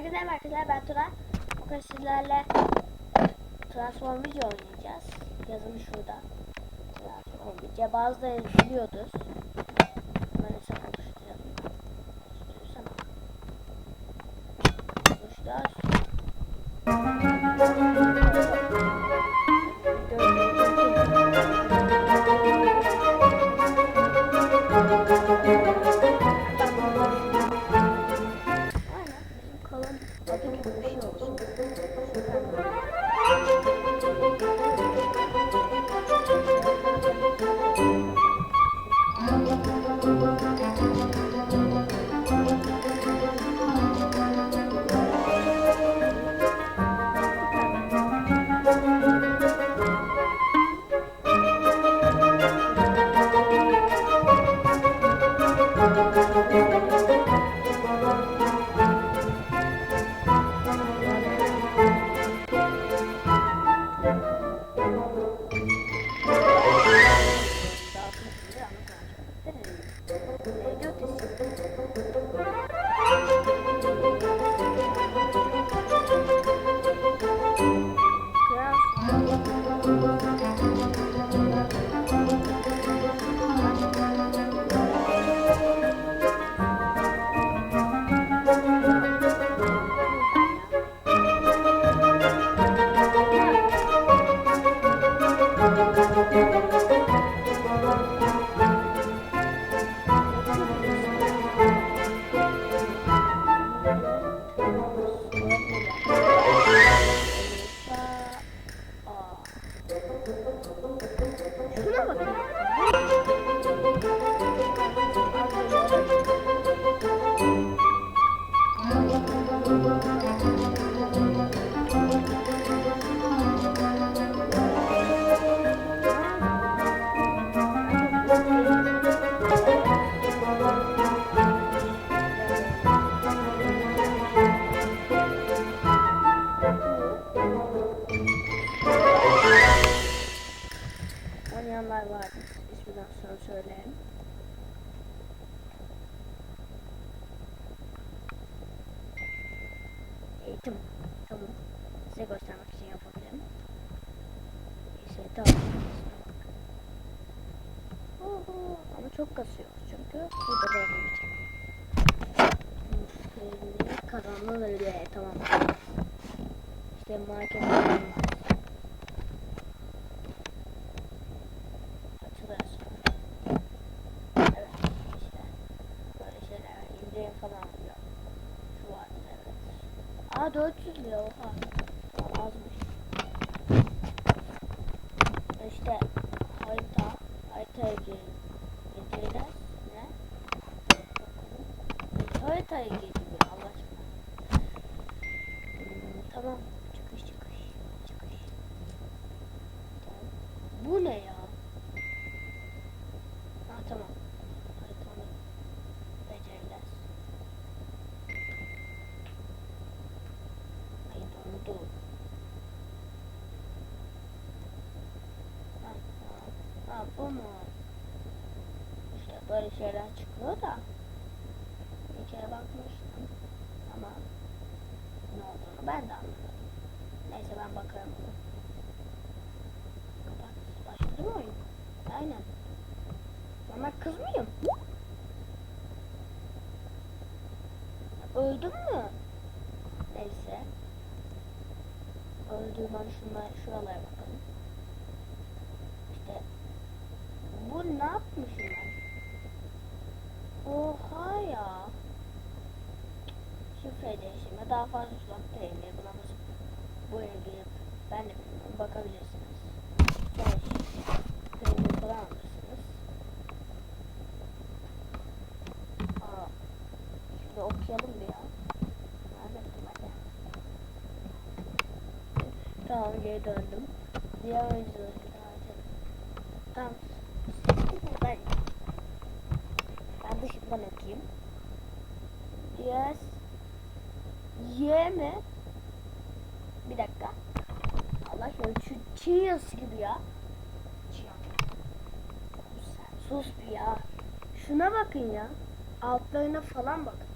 Herkese merhabalar, ben Turan. Bugün sizlerle Transform video oynayacağız. Yazım şurada. Transform video. Bazıları biliyordur. Hemen hesap oluşturalım. Oluşturursana. Şuna bakın. Oynayanlar var. İsminden sonra söyleyeyim. Eğitim. Tamam. Size göstermek için yapabilirim. İşte tamam. Ama çok kasıyor çünkü burada bulamayacağım. Kazanmaları diye tamam. İşte marketler Aa 400 lira oha. Azmış. İşte haritaya gireceğiz. Ne? Haritaya gireceğiz Allah aşkına. Tamam. Çıkış. Tamam. Bu ne ya? Ha tamam. Haritanı becereceğiz. Dondu. Ha bu mu? İşte böyle şeyler çıkıyor da bir kere bakmıştım ama ne olduğunu ben de anlamadım. Neyse ben bakarım bunu. Kapat. Başladı mı oyun? Aynen. Ama kız mıyım? Öldüm mü? Neyse. Öldüğüm an şuralara bakalım. İşte bu ne yapmışım ben? Oha ya. Şifre değişimi daha fazla slot değerleri bulamazsın. Buraya girip ben de bilmiyorum bakabilirsiniz. Sonra falan alırsınız. Aa, şimdi okuyalım bir ya. Tamam geri döndüm. Diğer oyuncuları tamam. Ben dışından okuyayım. Yes. Y mi? Bir dakika. Allah şöyle Cheers gibi ya. Sus bir ya. Şuna bakın ya. Altlarına falan bakın.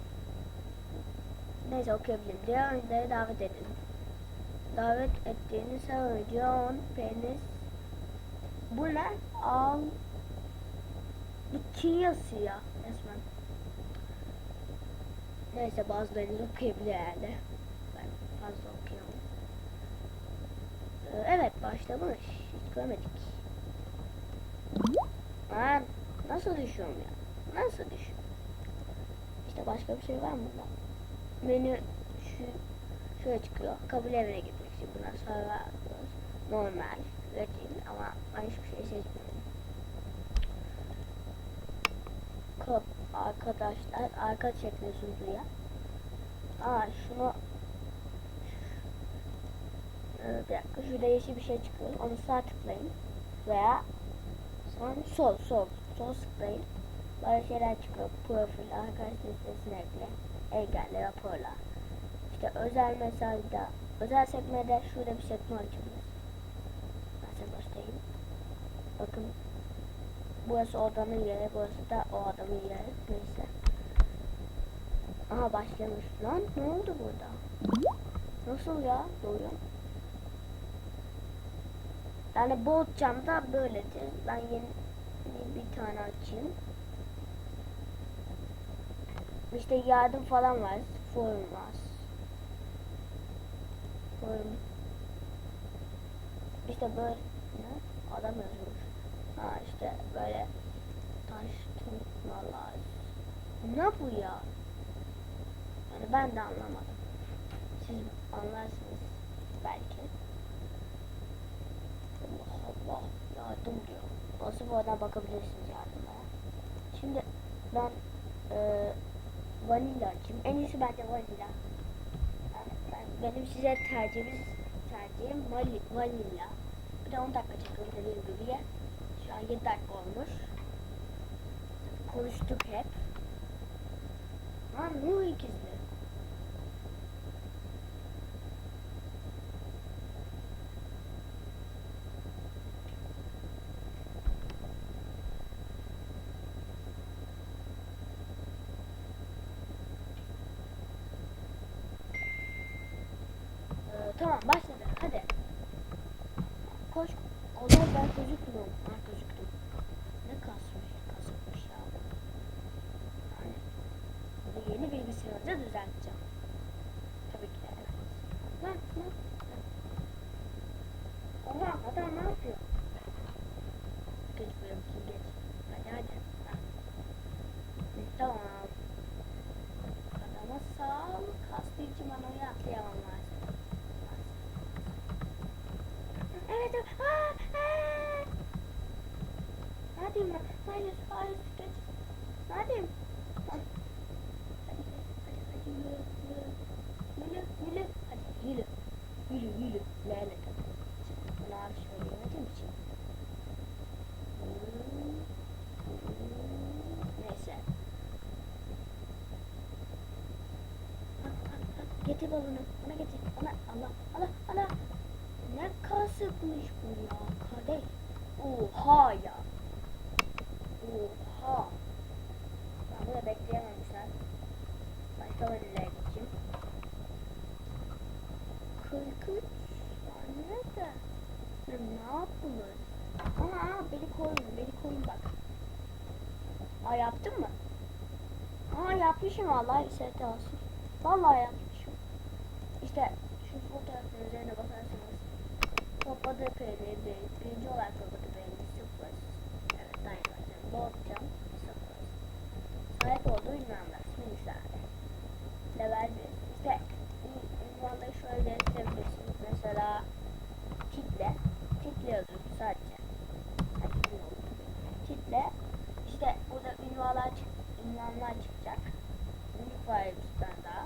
Neyse okuyabilirim. Diğer oyuncuları davet edin. Davet ettiğiniz her oyuncuya 10 penis. Bu ne? Al. Bu Çin yazıyor ya resmen. Neyse bazılarınız okuyabilir herhalde. Ben fazla okuyamam. Evet başlamış. Hiç görmedik. Ben nasıl düşüyorum ya? Nasıl düşüyorum? İşte başka bir şey var mı burada? Menü şöyle çıkıyor. Kabul evine gitmek için buna server atıyoruz. Normal, üretim ama ben hiçbir şey seçmiyorum. Arkadaşlar arka şeklinde sunduya. Şunu bir dakika, şurada yeşil bir şey çıkıyor. Onu sağ tıklayın veya sol tıklayın. Böyle şeyler çıkıyor. Profil, arkadaş listesine ekle, engelle, raporla. İşte özel mesajda, özel sekmede şurada bir sekme açılır. Ben size göstereyim. Bakın. Burası odanın yeri, burası da o adamın yeri. Neyse. Aha başlamış. Lan ne oldu burada? Nasıl ya? Doğru. Yani bot camda böyledir. Ben yeni bir tane açayım. İşte yardım falan var. Forum var. Forum. İşte böyle ne? Adam yazmış. İşte böyle taş tutmalar. Ne bu ya? Yani ben de anlamadım. Siz anlarsınız belki. Allah yardım diyor. Nasıl bu oradan bakabilirsiniz yardımlara. Şimdi ben vanilla açayım. En iyisi bence vanilla. Benim size tercihim vanilla. Bir de 10 dakika çekiyor dediğim gibi. Şu an 7 dakika olmuş. Konuştuk hep. Nur ikizli. Tamam başladı. Hadi. Koş. Allah ben gözükmüyorum. Gözüktüm. Ne kasmış ya. Yani bunu yeni bilgisayarda düzelteceğim. Tabii ki de evet. Lan. Oha adam ne yapıyor? Gözükmüyorum ki geç. Hadi. Tamam. Adama sağ ol. Kastığı için ben oraya atlayamam maalesef. Evet. Hadi mi? Hayır geç. Hadi. Hadi yürü. Hadi yürü. Lanet adam. Bunu abi söyleyemediğim için. Neyse. Getir balonu. Bana getir. Allah. Ne kasıkmış bu ya kardeş. Oha ya. Oha. Ben burada bekleyememişler. Başka bölümlere gideceğim. 43 nerede? Ne yaptınız? Beni koyun bak. Yaptın mı? Yapmışım vallahi hissetti olsun. Vallahi yapmışım. İşte şu fotoğrafın üzerine basarsanız topladığı peyniri birinci olarak topladığı peyniri 0. Evet dayanacağım. Bozcam 0. Sahip olduğu ünvanlar misali. Level 1. İşte ünvanları şöyle değiştirebilirsiniz. Mesela title yazıyorsun sadece. Title işte burada ünvanlar çıkacak. Unique var bizden daha.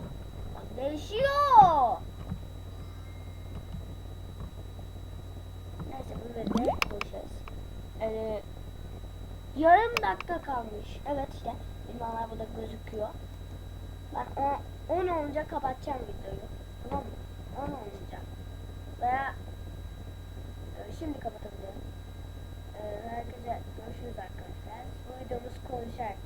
Değişiyor. Neyse bu bölümde konuşacağız. Yarım dakika kalmış. Evet işte ünvanlar burada gözüküyor. Ben 10 olunca kapatacağım videoyu. Tamam mı? 10 olunca. Veya şimdi kapatabilirim. Herkese görüşürüz arkadaşlar. Bu videomuz konuşarak